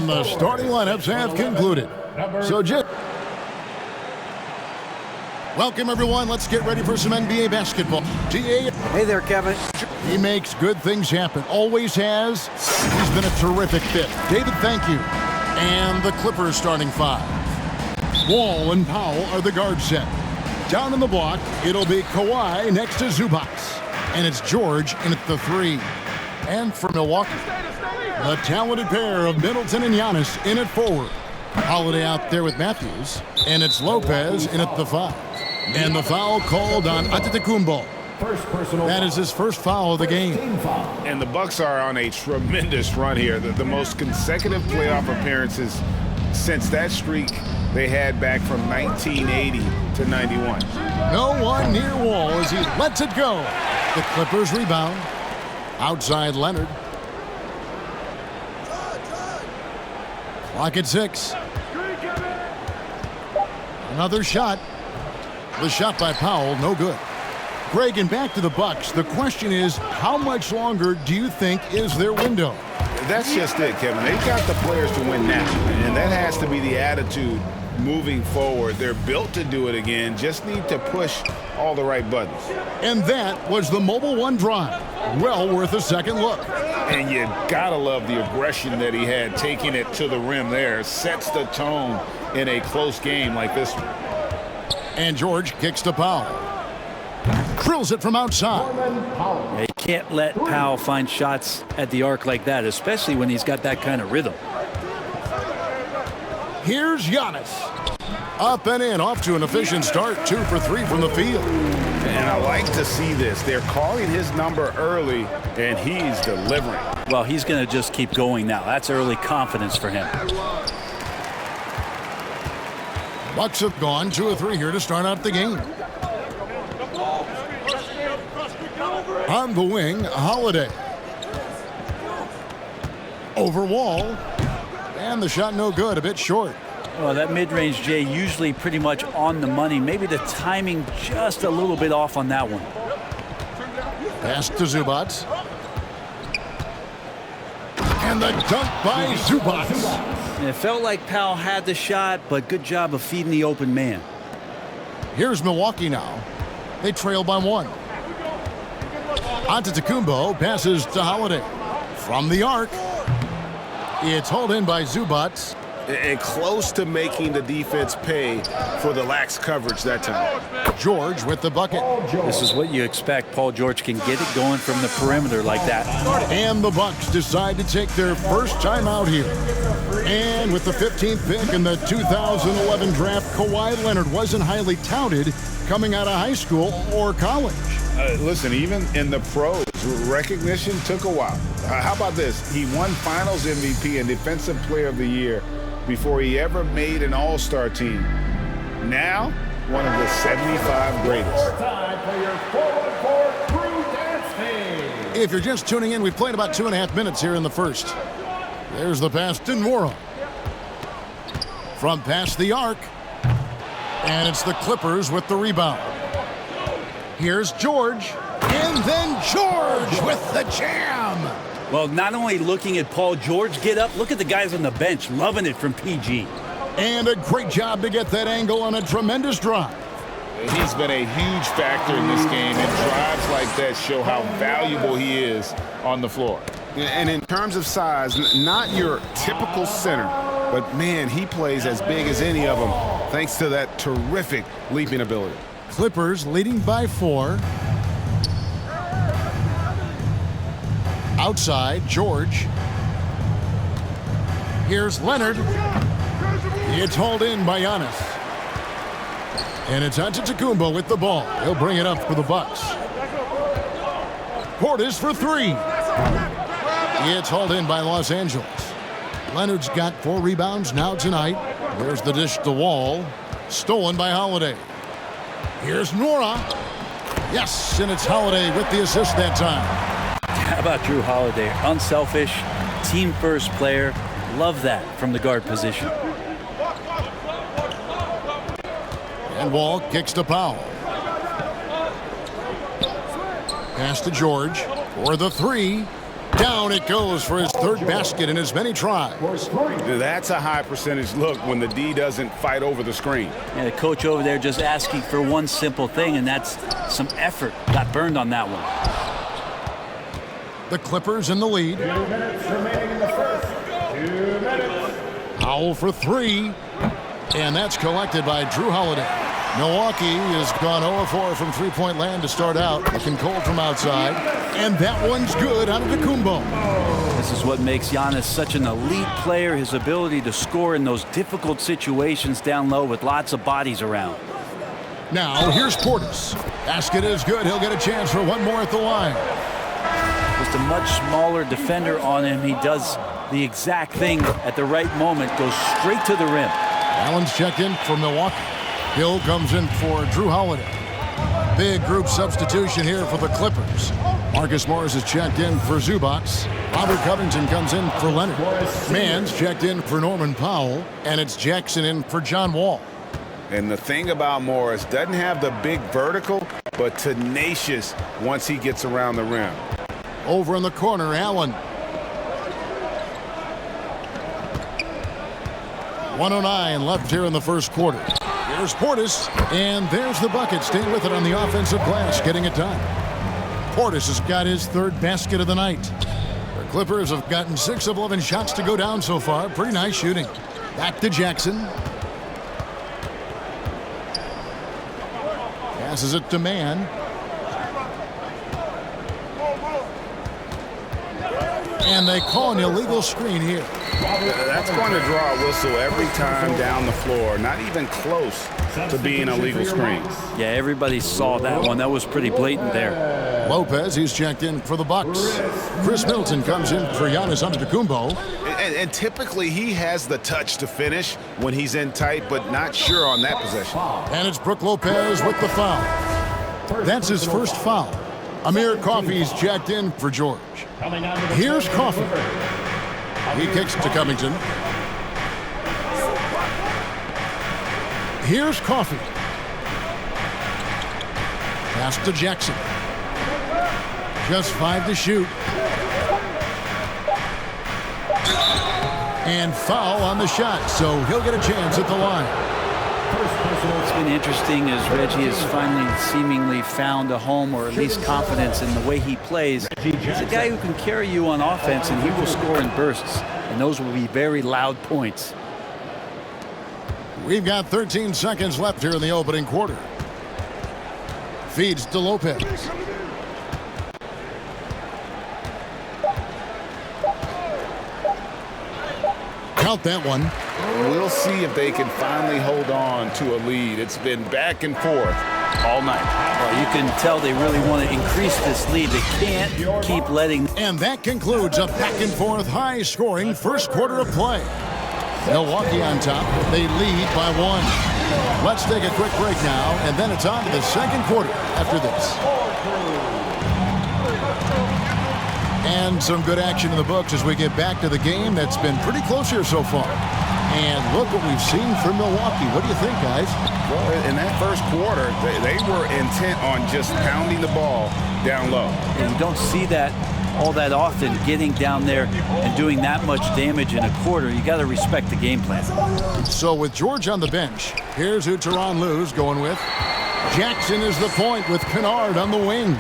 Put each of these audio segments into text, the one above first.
And the starting lineups have concluded. So just welcome, everyone. Let's get ready for some NBA basketball. GA. Hey there, Kevin. He makes good things happen. Always has. He's been a terrific fit. David, thank you. And the Clippers starting five. Wall and Powell are the guard set. Down in the block, it'll be Kawhi next to Zubac. And it's George in at the three. And for Milwaukee, the talented pair of Middleton and Giannis in at forward. Holiday out there with Matthews. And it's Lopez in at the five. And the foul called on Antetokounmpo. That is his first foul of the game. And the Bucks are on a tremendous run here. The most consecutive playoff appearances since that streak they had back from 1980 to 91. No one near Wall as he lets it go. The Clippers rebound. Outside Leonard. Clock at 6. Another shot. The shot by Powell, no good. Greg, and back to the Bucks. The question is, how much longer do you think is their window? That's just it, Kevin. They've got the players to win now, and that has to be the attitude moving forward. They're built to do it again, just need to push all the right buttons. And that was the Mobile One drive. Well worth a second look. And you gotta love the aggression that he had, taking it to the rim there. Sets the tone in a close game like this one. And George kicks to Powell. Drills it from outside. Yeah, you can't let Powell find shots at the arc like that, especially when he's got that kind of rhythm. Here's Giannis. Up and in, off to an efficient start. 2 for 3 from the field. And I like to see this. They're calling his number early, and he's delivering. Well, he's going to just keep going now. That's early confidence for him. Bucks have gone 2 or 3 here to start out the game. On the wing, Holiday. Over Wall. And the shot no good, a bit short. Well, that mid-range, Jay, usually pretty much on the money. Maybe the timing just a little bit off on that one. Pass to Zubac. And the dunk by Zubac. It felt like Powell had the shot, but good job of feeding the open man. Here's Milwaukee now. They trail by 1. Antetokounmpo passes to Holiday. From the arc. It's hauled in by Zubac. And close to making the defense pay for the lax coverage that time. George with the bucket. This is what you expect. Paul George can get it going from the perimeter like that. And the Bucks decide to take their first time out here. And with the 15th pick in the 2011 draft, Kawhi Leonard wasn't highly touted coming out of high school or college. Listen, even in the pros, recognition took a while. How about this? He won Finals MVP and Defensive Player of the Year before he ever made an All-Star team. Now, one of the 75 greatest. If you're just tuning in, we've played about 2.5 minutes here in the first. There's the pass to Nora. From past the arc. And it's the Clippers with the rebound. Here's George. And then George with the jam. Well, not only looking at Paul George get up, look at the guys on the bench loving it from PG. And a great job to get that angle on a tremendous drive. He's been a huge factor in this game, and drives like that show how valuable he is on the floor. And in terms of size, not your typical center, but man, he plays as big as any of them thanks to that terrific leaping ability. Clippers leading by 4. Outside, George. Here's Leonard. It's hauled in by Giannis. And it's Antetokounmpo with the ball. He'll bring it up for the Bucks. Portis for 3. It's hauled in by Los Angeles. Leonard's got 4 rebounds now tonight. There's the dish to Wall. Stolen by Holiday. Here's Nora. Yes, and it's Holiday with the assist that time. How about Drew Holiday? Unselfish, team-first player. Love that from the guard position. And Wall kicks to Powell. Pass to George for the 3. Down it goes for his third basket in as many tries. That's a high percentage look when the D doesn't fight over the screen. And the coach over there just asking for one simple thing, and that's some effort. Got burned on that one. The Clippers in the lead. 2 minutes remaining in the first. 2 minutes. Powell for three. And that's collected by Drew Holiday. Milwaukee has gone 0-4 from three-point land to start out. Looking cold from outside. And that one's good out of the Kumbo. This is what makes Giannis such an elite player, his ability to score in those difficult situations down low with lots of bodies around. Now, here's Portis. Basket is good. He'll get a chance for one more at the line. Just a much smaller defender on him. He does the exact thing at the right moment, goes straight to the rim. Allen's checked in for Milwaukee. Hill comes in for Drew Holiday. Big group substitution here for the Clippers. Marcus Morris is checked in for Zubac. Robert Covington comes in for Leonard. Mann's checked in for Norman Powell. And it's Jackson in for John Wall. And the thing about Morris, doesn't have the big vertical, but tenacious once he gets around the rim. Over in the corner, Allen. 1:09 left here in the first quarter. Here's Portis, and there's the bucket. Staying with it on the offensive glass, getting it done. Portis has got his third basket of the night. The Clippers have gotten 6 of 11 shots to go down so far. Pretty nice shooting. Back to Jackson. Passes it to Mann. And they call an illegal screen here. That's going to draw a whistle every time down the floor. Not even close to being a legal screen. Yeah, everybody saw that one. That was pretty blatant there. Lopez, he's checked in for the Bucks. Chris Middleton comes in for Giannis Antetokounmpo. And typically he has the touch to finish when he's in tight, but not sure on that possession. And it's Brook Lopez with the foul. That's his first foul. Amir Coffey's checked in for George. Here's Coffey. He kicks to Covington. Here's Coffey. Pass to Jackson. Just 5 to shoot. And foul on the shot, so he'll get a chance at the line. It's been interesting as Reggie has finally seemingly found a home, or at least confidence in the way he plays. He's a guy who can carry you on offense, and he will score in bursts, and those will be very loud points. We've got 13 seconds left here in the opening quarter. Feeds to Lopez. Count that one. We'll see if they can finally hold on to a lead. It's been back and forth all night. Well, you can tell they really want to increase this lead. They can't keep letting. And that concludes a back-and-forth, high-scoring first quarter of play. Milwaukee on top. They lead by 1. Let's take a quick break now, and then it's on to the second quarter after this. And some good action in the books as we get back to the game that's been pretty close here so far. And look what we've seen from Milwaukee. What do you think, guys? Well, in that first quarter, they were intent on just pounding the ball down low. And you don't see that all that often, getting down there and doing that much damage in a quarter. You got to respect the game plan. So with George on the bench, here's who Tyronn Lue's going with. Jackson is the point with Kennard on the wing.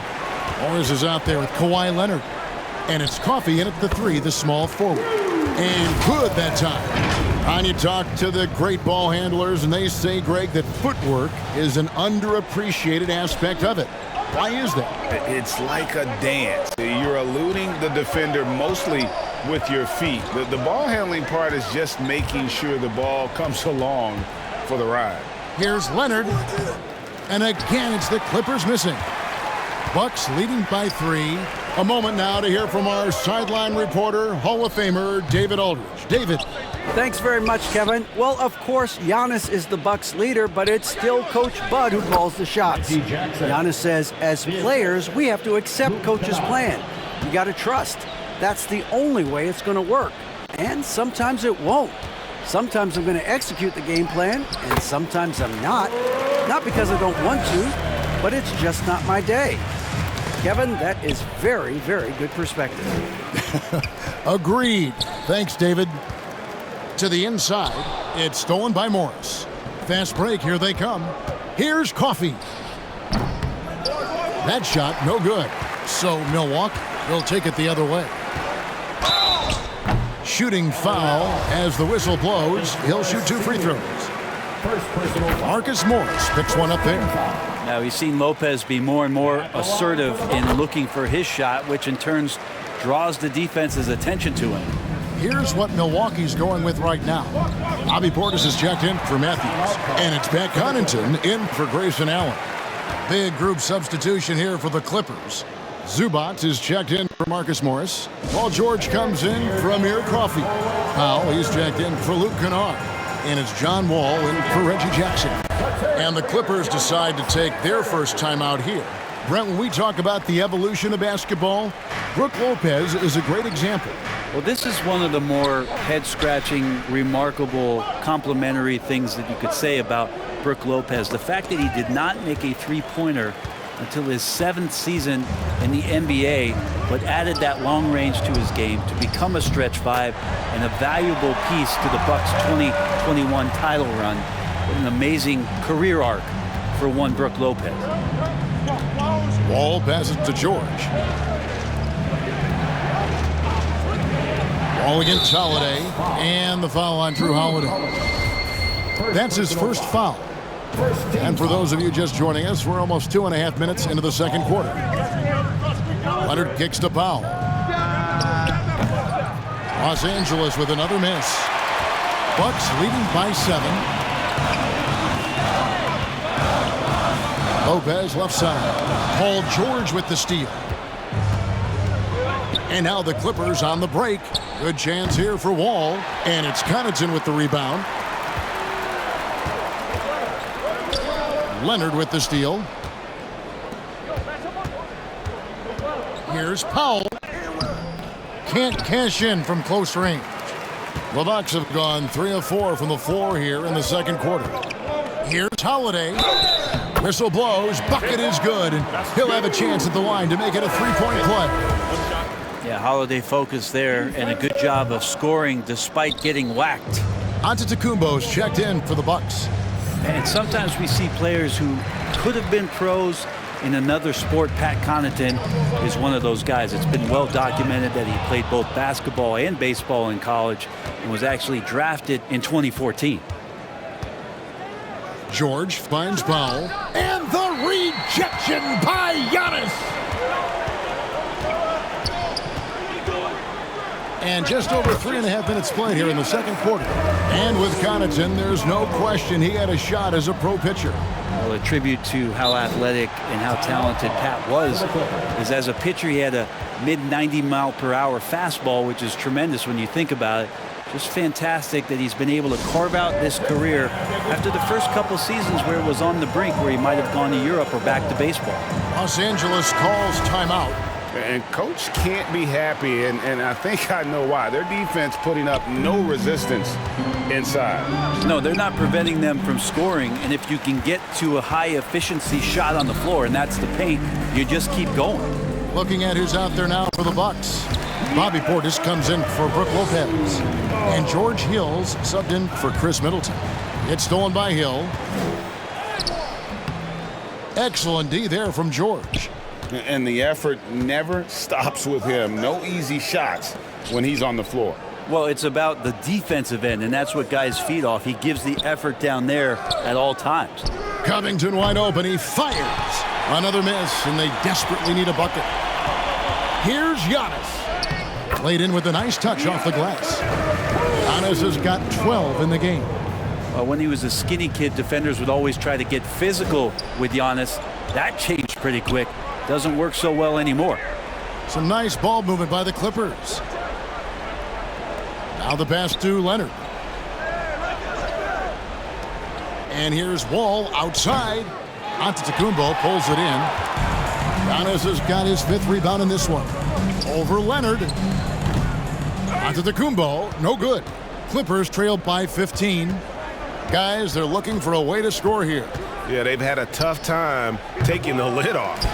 Morris is out there with Kawhi Leonard. And it's Coffey in at the 3, the small forward. And good that time. And you talk to the great ball handlers, and they say, Greg, that footwork is an underappreciated aspect of it. Why is that? It's like a dance. You're eluding the defender mostly with your feet. The ball handling part is just making sure the ball comes along for the ride. Here's Leonard. And again, it's the Clippers missing. Bucks leading by 3. A moment now to hear from our sideline reporter, Hall of Famer David Aldridge. David. Thanks very much, Kevin. Well, of course, Giannis is the Bucks leader, but it's still Coach Bud who calls the shots. Giannis says, as players, we have to accept Coach's plan. You got to trust. That's the only way it's going to work. And sometimes it won't. Sometimes I'm going to execute the game plan, and sometimes I'm not. Not because I don't want to, but it's just not my day. Kevin, that is very, very good perspective. Agreed. Thanks, David. To the inside, it's stolen by Morris. Fast break, here they come. Here's Coffey. That shot, no good. So Milwaukee will take it the other way. Shooting foul as the whistle blows. He'll shoot 2 free throws. Marcus Morris picks one up there. Now we've seen Lopez be more and more assertive in looking for his shot, which in turn draws the defense's attention to him. Here's what Milwaukee's going with right now. Bobby Portis is checked in for Matthews. And it's Pat Connaughton in for Grayson Allen. Big group substitution here for the Clippers. Zubac is checked in for Marcus Morris. Paul George comes in for Amir Coffey. Powell, he's checked in for Luke Kennard. And it's John Wall in for Reggie Jackson. And the Clippers decide to take their first time out here. Brent, when we talk about the evolution of basketball, Brook Lopez is a great example. Well, this is one of the more head-scratching, remarkable, complimentary things that you could say about Brook Lopez. The fact that he did not make a three-pointer until his 7th season in the NBA, but added that long range to his game to become a stretch 5 and a valuable piece to the Bucks' 2021 title run. What an amazing career arc for one Brook Lopez. Wall passes to George. Wall against Holiday, and the foul on Drew Holiday. That's his first foul. And for those of you just joining us, we're almost 2.5 minutes into the second quarter. Leonard kicks to Powell. Los Angeles with another miss. Bucks leading by 7. Lopez left side. Paul George with the steal. And now the Clippers on the break. Good chance here for Wall. And it's Connaughton with the rebound. Leonard with the steal. Here's Powell. Can't cash in from close range. The Bucks have gone 3 of 4 from the floor here in the second quarter. Here's Holiday. Whistle blows. Bucket is good. And he'll have a chance at the line to make it a 3-point play. Yeah, Holiday focused there and a good job of scoring despite getting whacked. Antetokounmpo's checked in for the Bucks. And sometimes we see players who could have been pros in another sport. Pat Connaughton is one of those guys. It's been well documented that he played both basketball and baseball in college and was actually drafted in 2014. George finds Powell. And the rejection by Giannis. And just over 3.5 minutes played here in the second quarter. And with Connaughton, there's no question he had a shot as a pro pitcher. Well, a tribute to how athletic and how talented Pat was is as a pitcher, he had a mid-90-mile-per-hour fastball, which is tremendous when you think about it. Just fantastic that he's been able to carve out this career after the first couple seasons where it was on the brink, where he might have gone to Europe or back to baseball. Los Angeles calls timeout. And coach can't be happy, and I think I know why. Their defense putting up no resistance inside. No, they're not preventing them from scoring, and if you can get to a high-efficiency shot on the floor, and that's the paint, you just keep going. Looking at who's out there now for the Bucks. Bobby Portis comes in for Brook Lopez. And George Hill's subbed in for Chris Middleton. It's stolen by Hill. Excellent D there from George. And the effort never stops with him. No easy shots when he's on the floor. Well, it's about the defensive end, and that's what guys feed off. He gives the effort down there at all times. Covington wide open. He fires. Another miss, and they desperately need a bucket. Here's Giannis. Played in with a nice touch off the glass. Giannis has got 12 in the game. When he was a skinny kid, defenders would always try to get physical with Giannis. That changed pretty quick. Doesn't work so well anymore. Some nice ball movement by the Clippers. Now the pass to Leonard. And here's Wall outside. Antetokounmpo pulls it in. Giannis has got his 5th rebound in this one. Over Leonard. Antetokounmpo, no good. Clippers trailed by 15. Guys, they're looking for a way to score here. Yeah, they've had a tough time taking the lid off.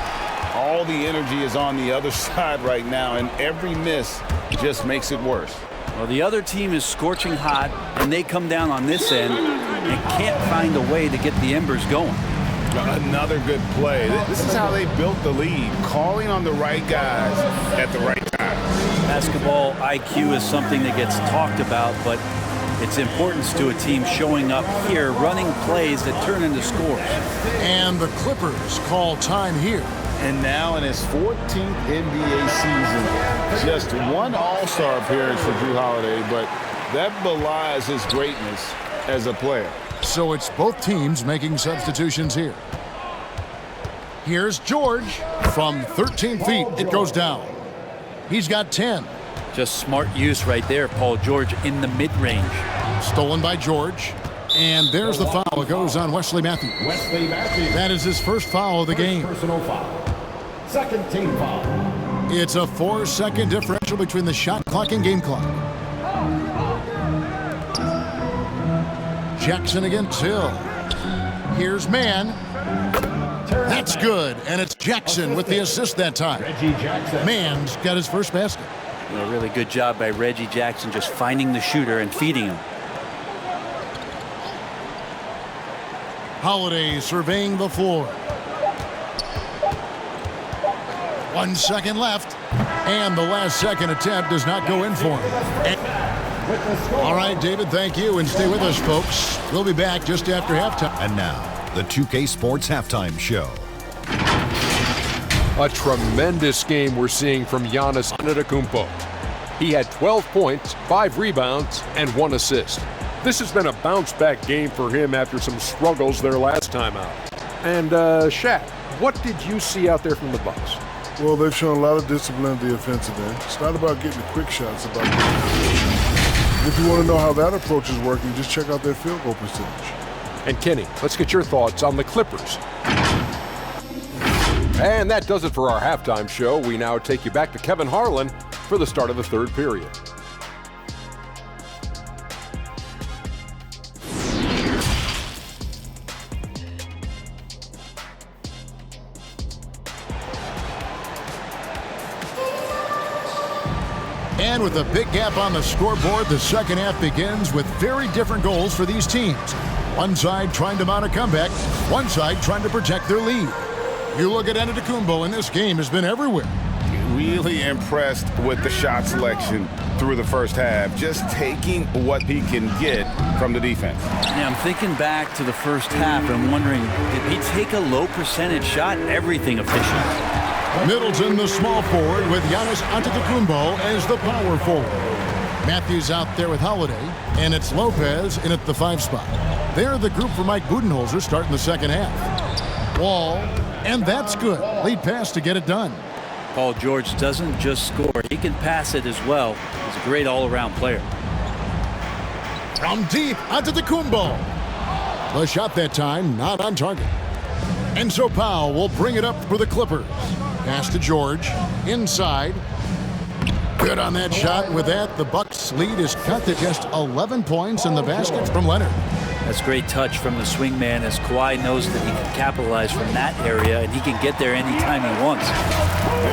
all the energy is on the other side right now, and every miss just makes it worse. Well, the other team is scorching hot, and they come down on this end and can't find a way to get the embers going. Another good play. This is how they built the lead, calling on the right guys at the right time. Basketball IQ is something that gets talked about, but its importance to a team showing up here, running plays that turn into scores. And the Clippers call time here. And now in his 14th NBA season, just one All-Star appearance for Jrue Holiday, but that belies his greatness as a player. So it's both teams making substitutions here. Here's George. From 13 feet, it goes down. He's got 10. Just smart use right there, Paul George, in the mid-range. Stolen by George. And there's the foul. It goes on Wesley Matthews. That is his first foul of the game. Personal foul. Second team foul. It's a 4-second differential between the shot clock and game clock. Jackson against Hill. Here's Mann. That's good, and it's Jackson with the assist that time. Mann's got his first basket. A really good job by Reggie Jackson just finding the shooter and feeding him. Holiday surveying the floor. 1 second left, and the last second attempt does not go in for him. All right, David, thank you, and stay with us, folks. We'll be back just after halftime. And now, the 2K Sports Halftime Show. A tremendous game we're seeing from Giannis Antetokounmpo. He had 12 points, 5 rebounds, and 1 assist. This has been a bounce-back game for him after some struggles their last time out. And, Shaq, what did you see out there from the Bucks? Well, they've shown a lot of discipline at the offensive end. It's not about getting the quick shots, it's about getting the quick shots. If you want to know how that approach is working, just check out their field goal percentage. And Kenny, let's get your thoughts on the Clippers. And that does it for our halftime show. We now take you back to Kevin Harlan for the start of the third period. And with a big gap on the scoreboard, the second half begins with very different goals for these teams. One side trying to mount a comeback, one side trying to protect their lead. You look at Antetokounmpo, and this game has been everywhere. Really impressed with the shot selection through the first half, just taking what he can get from the defense. Yeah, I'm thinking back to the first half and I'm wondering, did he take a low percentage shot? Everything efficient. Middleton, the small forward, with Giannis Antetokounmpo as the power forward. Matthews out there with Holiday, and it's Lopez in at the 5 spot. They're the group for Mike Budenholzer starting the second half. Wall, and that's good. Lead pass to get it done. Paul George doesn't just score, he can pass it as well. He's a great all-around player. From deep, Antetokounmpo. The shot that time, not on target. And so Powell will bring it up for the Clippers. Pass to George, inside. Good on that shot. With that, the Bucks' lead is cut to just 11 points in the basket from Leonard. That's great touch from the swingman, as Kawhi knows that he can capitalize from that area and he can get there anytime he wants.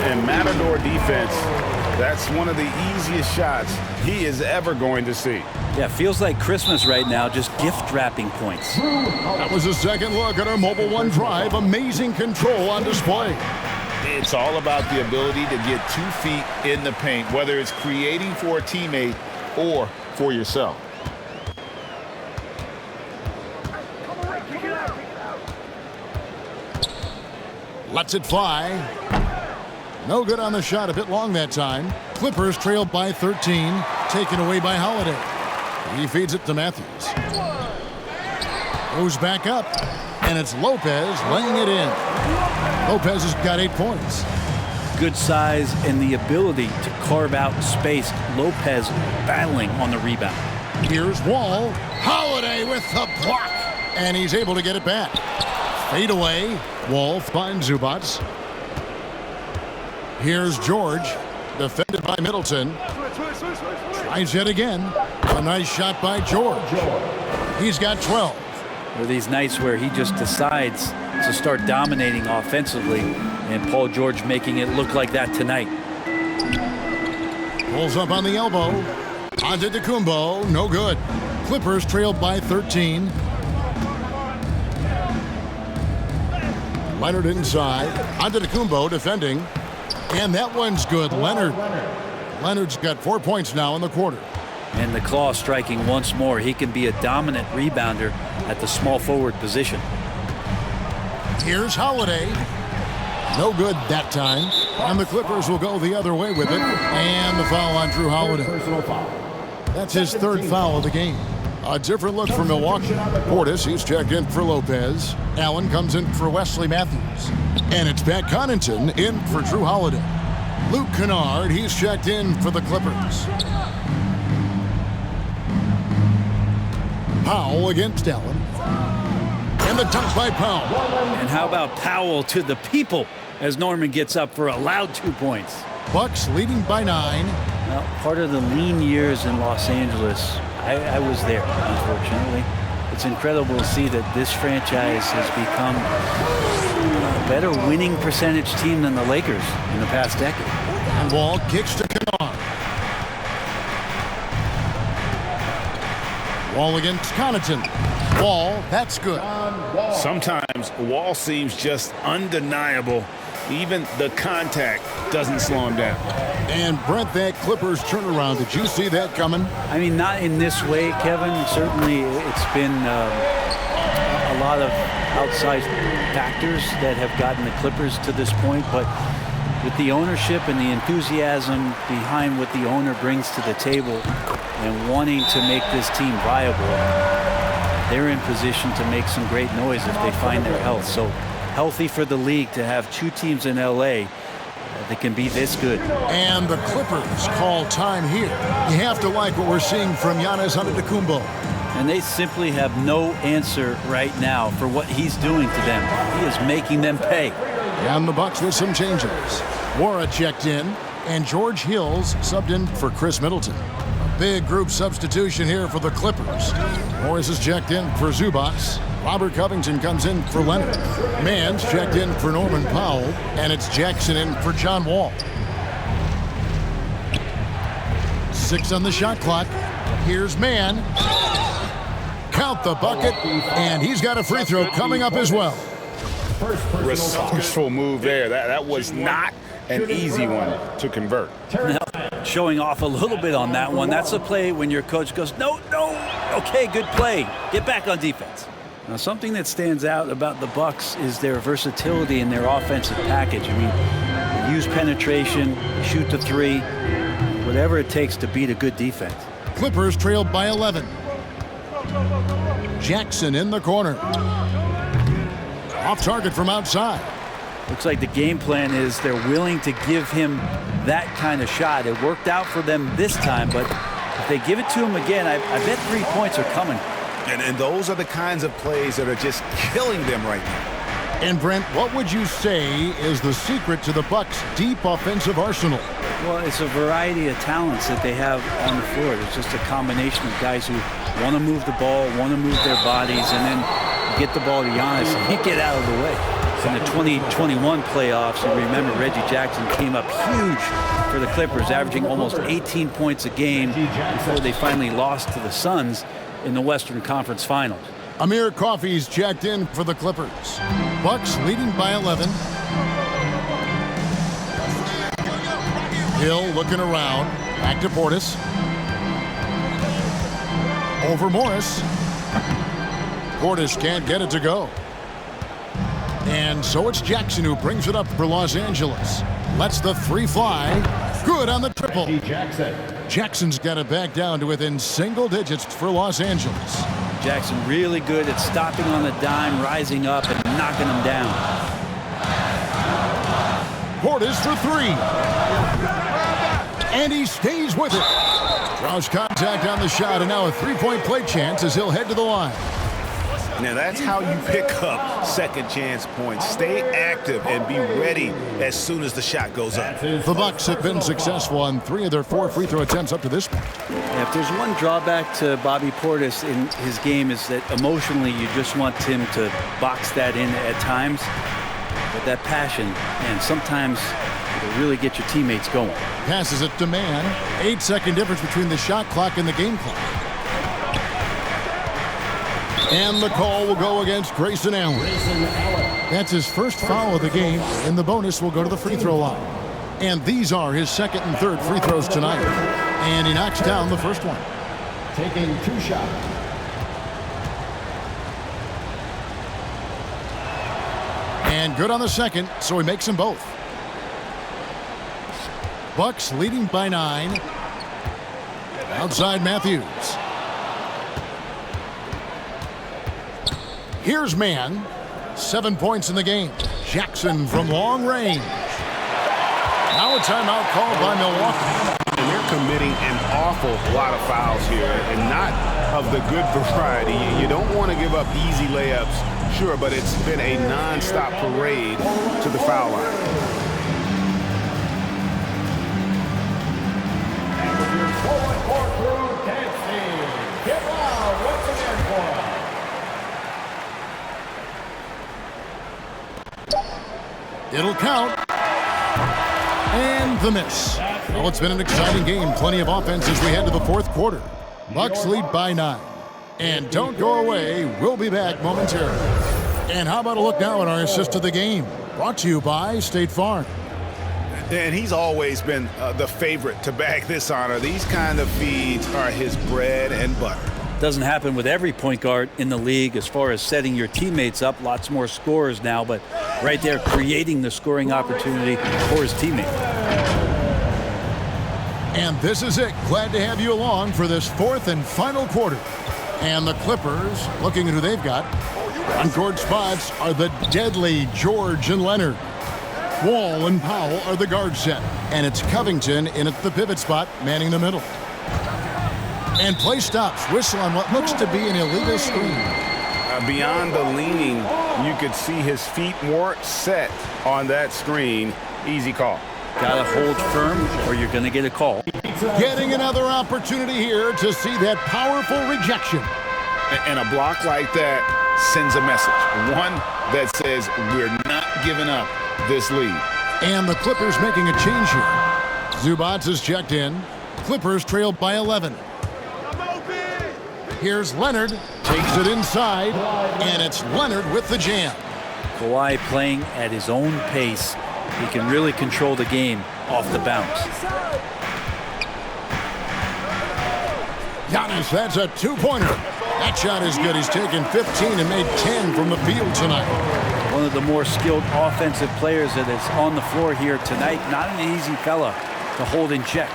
And Matador defense, that's one of the easiest shots he is ever going to see. Yeah, feels like Christmas right now, just gift wrapping points. That was a second look at our Mobile One drive. Amazing control on display. It's all about the ability to get 2 feet in the paint, whether it's creating for a teammate or for yourself. Lets it fly. No good on the shot, a bit long that time. Clippers trailed by 13, taken away by Holiday. He feeds it to Matthews. Goes back up, and it's Lopez laying it in. Lopez has got 8 points. Good size and the ability to carve out space. Lopez battling on the rebound. Here's Wall. Holiday with the block, and he's able to get it back. Fade away. Wall finds Zubats. Here's George, defended by Middleton. Tries yet again. A nice shot by George. He's got 12. There are these nights where he just decides to start dominating offensively, and Paul George making it look like that tonight. Pulls up on the elbow. Antetokounmpo, no good. Clippers trailed by 13. Leonard inside. Antetokounmpo defending. And that one's good. Leonard's got 4 points now in the quarter. And the claw striking once more. He can be a dominant rebounder at the small forward position. Here's Holiday. No good that time. And the Clippers will go the other way with it. And the foul on Drew Holiday. That's his third foul of the game. A different look for Milwaukee. Portis, he's checked in for Lopez. Allen comes in for Wesley Matthews. And it's Pat Connaughton in for Drew Holiday. Luke Kennard, he's checked in for the Clippers. Powell against Allen. And the dunk by Powell. And how about Powell to the people as Norman gets up for a loud 2 points. Bucks leading by 9. Well, part of the lean years in Los Angeles, I was there, unfortunately. It's incredible to see that this franchise has become a better winning percentage team than the Lakers in the past decade. And Wall kicks to Kennard. Wall against Connaughton. Wall, that's good. Sometimes Wall seems just undeniable. Even the contact doesn't slow him down. And Brent, that Clippers turnaround, did you see that coming? I mean, not in this way, Kevin. Certainly it's been a lot of outside factors that have gotten the Clippers to this point, but with the ownership and the enthusiasm behind what the owner brings to the table and wanting to make this team viable, they're in position to make some great noise if they find their health. So healthy for the league to have 2 teams in LA that can be this good. And the Clippers call time here. You have to like what we're seeing from Giannis Antetokounmpo. And they simply have no answer right now for what he's doing to them. He is making them pay. And the Bucks with some changes. Wara checked in, and George Hills subbed in for Chris Middleton. A big group substitution here for the Clippers. Morris is checked in for Zubats. Robert Covington comes in for Leonard. Mann's checked in for Norman Powell, and it's Jackson in for John Wall. 6 on the shot clock. Here's Mann. Count the bucket, and he's got a free throw coming up as well. Resourceful move there. That was not an easy one to convert. Now, showing off a little bit on that one. That's a play when your coach goes, no. Okay, good play. Get back on defense. Now, something that stands out about the Bucks is their versatility in their offensive package. I mean, they use penetration, shoot the 3, whatever it takes to beat a good defense. Clippers trailed by 11. Jackson in the corner. Off target from outside. Looks like the game plan is they're willing to give him that kind of shot. It worked out for them this time, but if they give it to him again, I bet 3 points are coming. And those are the kinds of plays that are just killing them right now. And Brent, what would you say is the secret to the Bucks' deep offensive arsenal? Well, it's a variety of talents that they have on the floor. It's just a combination of guys who want to move the ball, want to move their bodies, and then get the ball to Giannis and he get out of the way. In the 2021 playoffs, you remember Reggie Jackson came up huge for the Clippers, averaging almost 18 points a game before they finally lost to the Suns in the Western Conference Finals. Amir Coffey's checked in for the Clippers. Bucks leading by 11. Hill looking around. Back to Portis. Over Morris. Portis can't get it to go. And so it's Jackson who brings it up for Los Angeles. Lets the 3 fly. Good on the triple. Jackson's got it back down to within single digits for Los Angeles. Jackson really good at stopping on the dime, rising up, and knocking them down. Portis for 3. And he stays with it. Draws contact on the shot, and now a 3-point play chance as he'll head to the line. Now that's how you pick up second chance points. Stay active and be ready as soon as the shot goes up. The Bucks have been successful on 3 of their 4 free throw attempts up to this point. Yeah, if there's one drawback to Bobby Portis in his game is that emotionally you just want him to box that in at times. But that passion, and sometimes it'll really get your teammates going. Passes it to Man. 8-second difference between the shot clock and the game clock. And the call will go against Grayson Allen. That's his first foul of the game, and the bonus will go to the free throw line. And these are his second and third free throws tonight. And he knocks down the first one. Taking 2 shots. And good on the second, so he makes them both. Bucks leading by 9. Outside Matthews. Here's Man. 7 points in the game. Jackson from long range. Now a timeout called by Milwaukee. And they're committing an awful lot of fouls here, and not of the good variety. You don't want to give up easy layups, sure, but it's been a non-stop parade to the foul line. And with your forward court crew dancing, get loud once again for us. It'll count. And the miss. Well, it's been an exciting game. Plenty of offense as we head to the fourth quarter. Bucks lead by 9. And don't go away. We'll be back momentarily. And how about a look now at our assist of the game? Brought to you by State Farm. And he's always been the favorite to bag this honor. These kind of feeds are his bread and butter. Doesn't happen with every point guard in the league as far as setting your teammates up. Lots more scorers now, but right there creating the scoring opportunity for his teammate. And this is it. Glad to have you along for this fourth and final quarter. And the Clippers, looking at who they've got, on court spots are the deadly George and Leonard. Wall and Powell are the guard set. And it's Covington in at the pivot spot, manning the middle. And play stops. Whistle on what looks to be an illegal screen. Beyond the leaning, you could see his feet more set on that screen. Easy call. Gotta hold firm or you're gonna get a call. Getting another opportunity here to see that powerful rejection. And a block like that sends a message. One that says we're not giving up this lead. And the Clippers making a change here. Zubats is checked in. Clippers trailed by 11. Here's Leonard, takes it inside, and it's Leonard with the jam. Kawhi playing at his own pace. He can really control the game off the bounce. Giannis, that's a 2-pointer. That shot is good. He's taken 15 and made 10 from the field tonight. One of the more skilled offensive players that is on the floor here tonight. Not an easy fella to hold in check.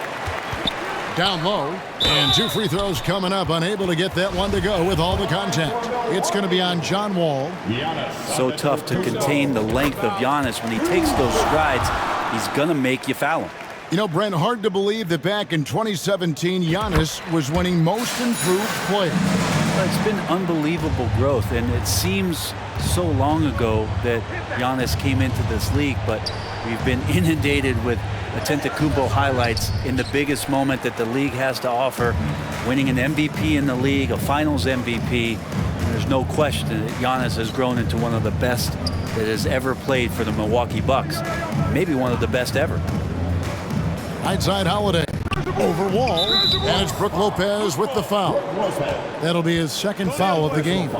Down low, and 2 free throws coming up. Unable to get that one to go with all the contact. It's going to be on John Wall. So tough to contain the length of Giannis. When he takes those strides, he's going to make you foul him. You know, Brent, hard to believe that back in 2017, Giannis was winning most improved player. Well, it's been unbelievable growth, and it seems so long ago that Giannis came into this league, but we've been inundated with Antetokounmpo highlights in the biggest moment that the league has to offer, winning an MVP in the league, a finals MVP. And there's no question that Giannis has grown into one of the best that has ever played for the Milwaukee Bucks. Maybe one of the best ever. Right side Holiday over Wall, and it's Brook Lopez with the foul. That'll be his second foul of the game.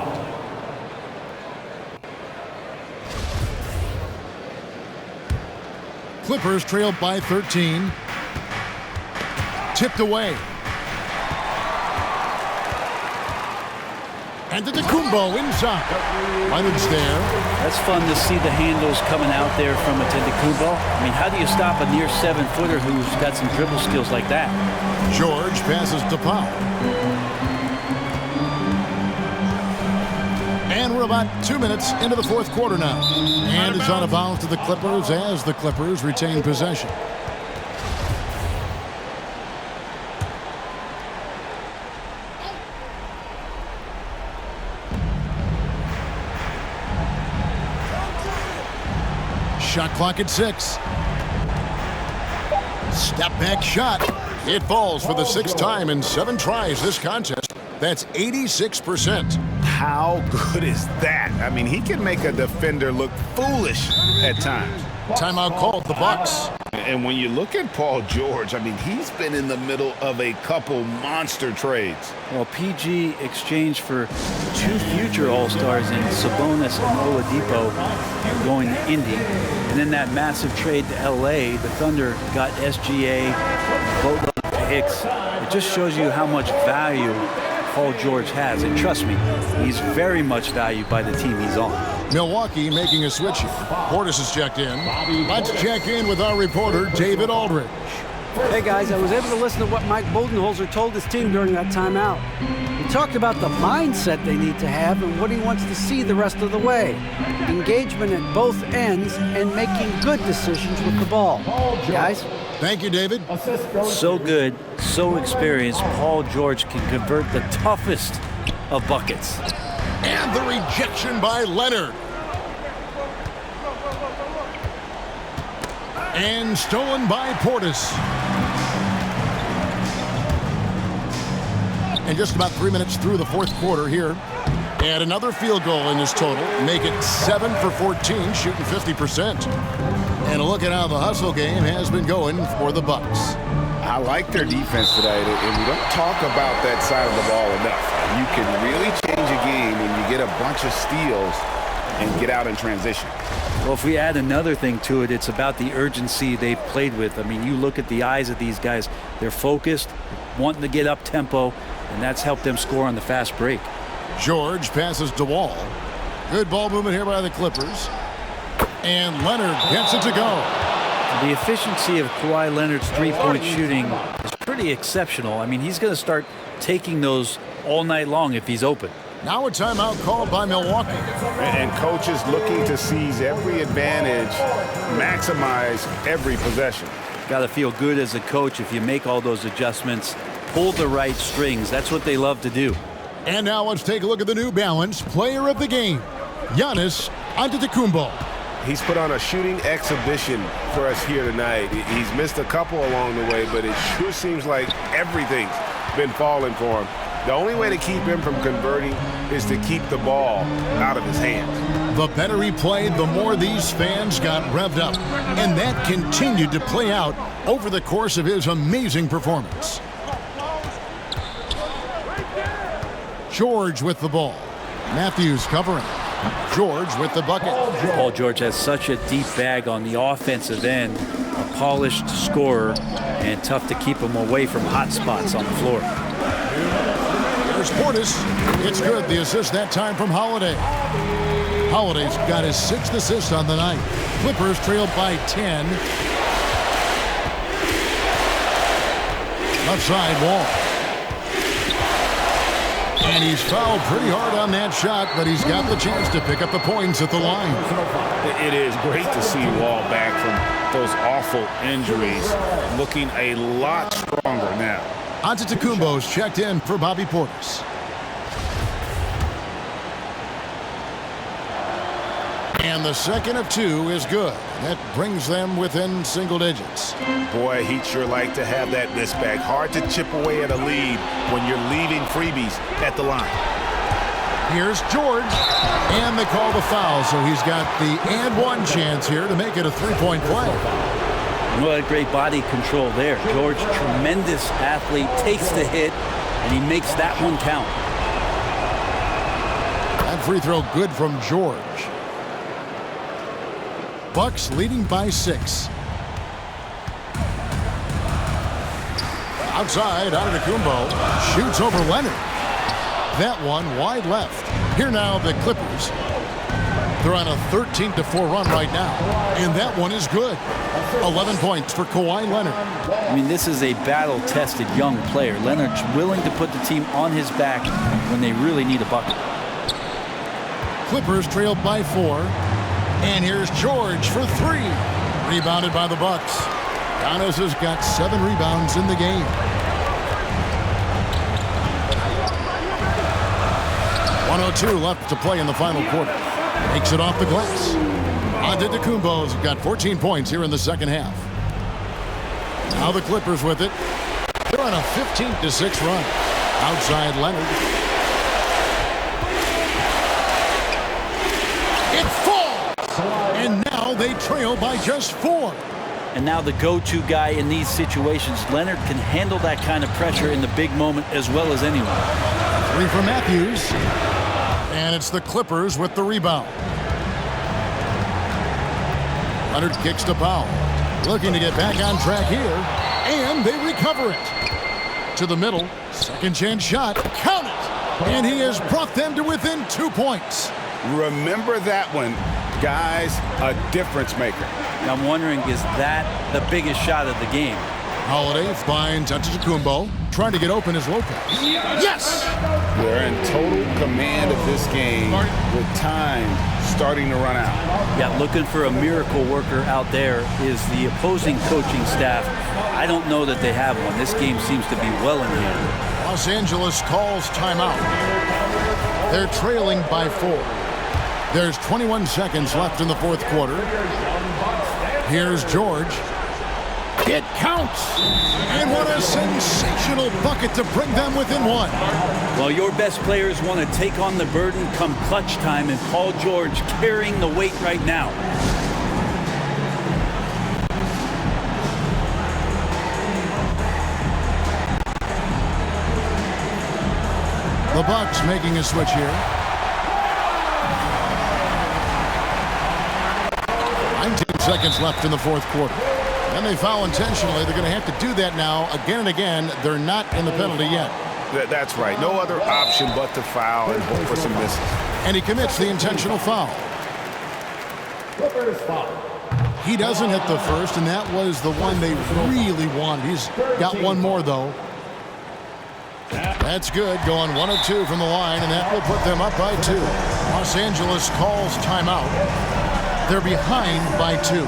Clippers trailed by 13. Tipped away. And Antetokounmpo inside. Leonard's there. That's fun to see the handles coming out there from Antetokounmpo. I mean, how do you stop a near 7-footer who's got some dribble skills like that? George passes to Powell. And we're about 2 minutes into the fourth quarter now. And it's out of bounds to the Clippers as the Clippers retain possession. Shot clock at 6. Step back shot. It falls for the 6th time in 7 tries this contest. That's 86%. How good is that? I mean, he can make a defender look foolish at times. Timeout called the Bucks. And when you look at Paul George, I mean, he's been in the middle of a couple monster trades. Well, PG exchanged for 2 future All-Stars in Sabonis and Oladipo going to Indy. And then that massive trade to LA, the Thunder got SGA, boatload of Hicks. It just shows you how much value Paul George has. And trust me, he's very much valued by the team he's on. Milwaukee making a switch here. Portis is checked in. Let's check in with our reporter, David Aldridge. Hey guys, I was able to listen to what Mike Budenholzer told his team during that timeout. He talked about the mindset they need to have and what he wants to see the rest of the way. Engagement at both ends and making good decisions with the ball. Guys? Thank you, David. So good, so experienced, Paul George can convert the toughest of buckets. And the rejection by Leonard. And stolen by Portis. And just about 3 minutes through the 4th quarter here. And another field goal in his total. Make it 7 for 14, shooting 50%. And a look at how the hustle game has been going for the Bucks. I like their defense today, and we don't talk about that side of the ball enough. You can really change a game when you get a bunch of steals and get out in transition. Well, if we add another thing to it, it's about the urgency they've played with. I mean, you look at the eyes of these guys. They're focused, wanting to get up tempo, and that's helped them score on the fast break. George passes to Wall. Good ball movement here by the Clippers. And Leonard gets it to go. The efficiency of Kawhi Leonard's three-point shooting is pretty exceptional. I mean, he's going to start taking those all night long if he's open. Now a timeout called by Milwaukee. And coaches looking to seize every advantage, maximize every possession. Got to feel good as a coach if you make all those adjustments, pull the right strings. That's what they love to do. And now let's take a look at the New Balance player of the game, Giannis Antetokounmpo. He's put on a shooting exhibition for us here tonight. He's missed a couple along the way, but it sure seems like everything's been falling for him. The only way to keep him from converting is to keep the ball out of his hands. The better he played, the more these fans got revved up. And that continued to play out over the course of his amazing performance. George with the ball. Matthews covering. George with the bucket. Paul George has such a deep bag on the offensive end, a polished scorer, and tough to keep him away from hot spots on the floor. There's Portis. It's good. The assist that time from Holiday. Holiday's got his 6th assist on the night. Clippers trailed by 10. Left side, Wall. And he's fouled pretty hard on that shot, but he's got the chance to pick up the points at the line. It is great to see Wall back from those awful injuries, looking a lot stronger now. Antetokounmpo's checked in for Bobby Portis. And the second of 2 is good. That brings them within single digits. Boy, he'd sure like to have that miss back. Hard to chip away at a lead when you're leaving freebies at the line. Here's George. And they call the foul, so he's got the and one chance here to make it a 3-point play. Well, great body control there. George, tremendous athlete, takes the hit, and he makes that one count. That free throw good from George. Bucks leading by 6. Outside, Antetokounmpo shoots over Leonard. That one wide left. Here now the Clippers. They're on a 13-4 run right now, and that one is good. 11 points for Kawhi Leonard. I mean, this is a battle-tested young player. Leonard's willing to put the team on his back when they really need a bucket. Clippers trailed by 4. And here's George for 3. Rebounded by the Bucks. Giannis has got 7 rebounds in the game. 1:02 left to play in the final quarter. Takes it off the glass. Antetokounmpo's got 14 points here in the second half. Now the Clippers with it. They're on a 15-6 run. Outside Leonard. It falls! And now they trail by just 4. And now the go-to guy in these situations. Leonard can handle that kind of pressure in the big moment as well as anyone. 3 for Matthews. And it's the Clippers with the rebound. Leonard kicks to Powell. Looking to get back on track here. And they recover it. To the middle. Second chance shot. Count it! And he has brought them to within 2 points. Remember that one, guys. A difference maker. I'm wondering, is that the biggest shot of the game? Holiday finds Antetokounmpo. Trying to get open is Lopez. Yes! They're in total command of this game with time starting to run out. Yeah, looking for a miracle worker out there is the opposing coaching staff. I don't know that they have one. This game seems to be well in hand. Los Angeles calls timeout. They're trailing by 4. There's 21 seconds left in the fourth quarter. Here's George. It counts! And what a sensational bucket to bring them within 1. Well, your best players want to take on the burden come clutch time, and Paul George carrying the weight right now. The Bucks making a switch here. 19 seconds left in the fourth quarter. And they foul intentionally. They're going to have to do that now again and again. They're not in the penalty yet. That's right. No other option but to foul and hope for some misses. And he commits the intentional foul. He doesn't hit the first, and that was the one they really wanted. He's got one more, though. That's good. Going 1 of 2 from the line, and that will put them up by 2. Los Angeles calls timeout. They're behind by 2.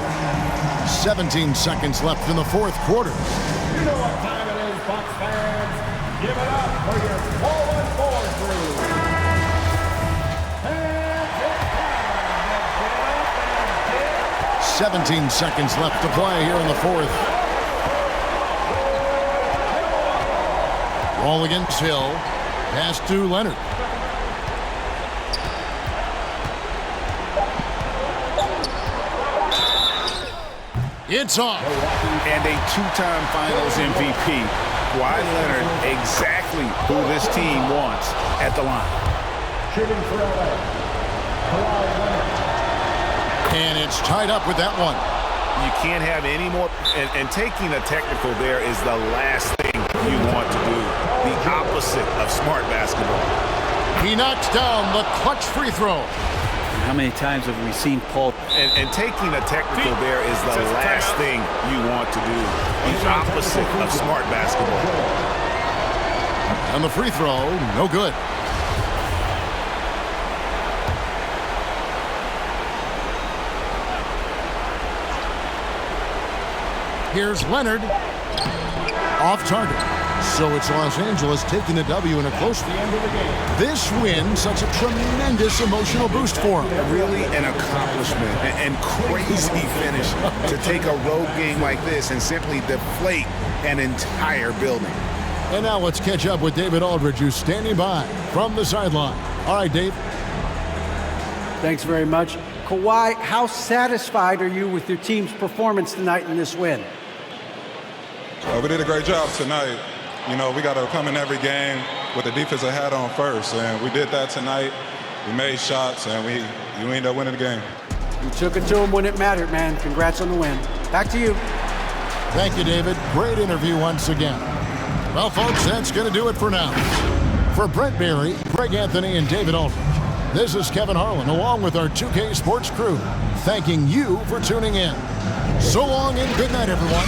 17 seconds left in the fourth quarter. You know what time it is, Bucks fans. Give it up for your 4-on-4 crew. And 17 seconds left to play here in the fourth. Ball against Hill. Pass to Leonard. It's off. And a 2-time Finals MVP. Kawhi Leonard, exactly who this team wants at the line. shooting for LA. Kawhi Leonard. And it's tied up with that one. You can't have any more, and taking a technical there is the last thing you want to do. The opposite of smart basketball. He knocks down the clutch free throw. How many times have we seen Paul? And taking a technical there is the last thing you want to do. The opposite of smart basketball. And the free throw, no good. Here's Leonard. Off target. So it's Los Angeles taking the W in a close one. This win, such a tremendous emotional boost for them. Really an accomplishment and crazy finish to take a road game like this and simply deflate an entire building. And now let's catch up with David Aldridge, who's standing by from the sideline. All right, Dave. Thanks very much. Kawhi, how satisfied are you with your team's performance tonight in this win? We did a great job tonight. You know, we got to come in every game with the defensive hat on first, and we did that tonight. We made shots, and we ended up winning the game. You took it to them when it mattered, man. Congrats on the win. Back to you. Thank you, David. Great interview once again. Well, folks, that's going to do it for now. For Brent Berry, Greg Anthony, and David Aldridge, this is Kevin Harlan, along with our 2K Sports crew, thanking you for tuning in. So long and good night, everyone.